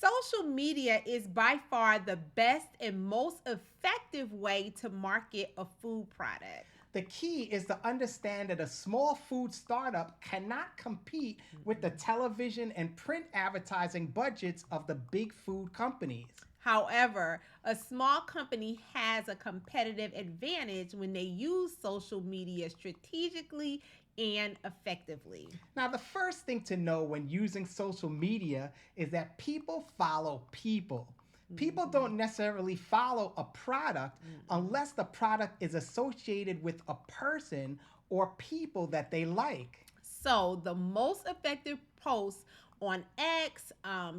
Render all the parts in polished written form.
Social media is by far the best and most effective way to market a food product. The key is to understand that a small food startup cannot compete with the television and print advertising budgets of the big food companies. However, a small company has a competitive advantage when they use social media strategically and effectively. Now, the first thing to know when using social media is that people follow people. People Mhm. don't necessarily follow a product Mhm. unless the product is associated with a person or people that they like. So, the most effective posts on X,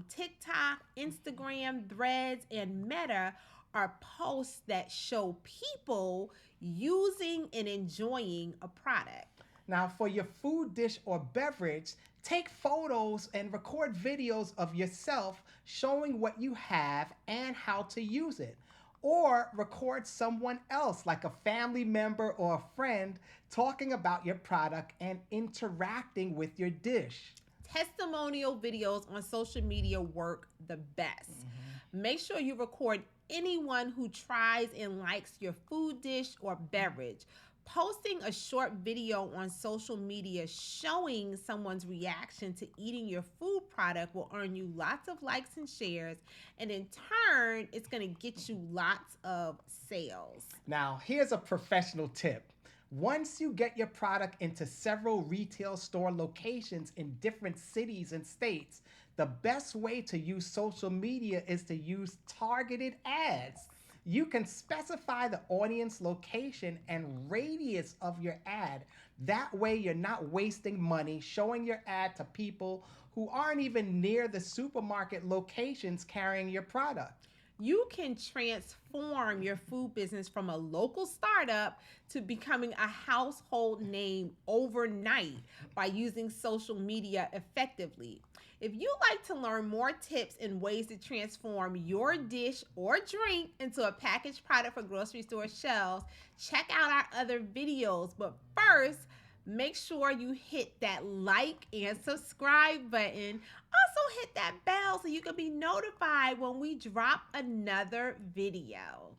TikTok, Instagram, Threads, and Meta are posts that show people using and enjoying a product. Now, for your food dish or beverage, take photos and record videos of yourself showing what you have and how to use it. Or record someone else, like a family member or a friend, talking about your product and interacting with your dish. Testimonial videos on social media work the best. Mhm. Make sure you record anyone who tries and likes your food dish or beverage. Posting a short video on social media showing someone's reaction to eating your food product will earn you lots of likes and shares, and in turn, it's going to get you lots of sales. Now, here's a professional tip. Once you get your product into several retail store locations in different cities and states, the best way to use social media is to use targeted ads. You can specify the audience location and radius of your ad. That way, you're not wasting money showing your ad to people who aren't even near the supermarket locations carrying your product. You can transform your food business from a local startup to becoming a household name overnight by using social media effectively. If you'd like to learn more tips and ways to transform your dish or drink into a packaged product for grocery store shelves, check out our other videos. But first, make sure you hit that like and subscribe button. Also, hit that bell so you can be notified when we drop another video.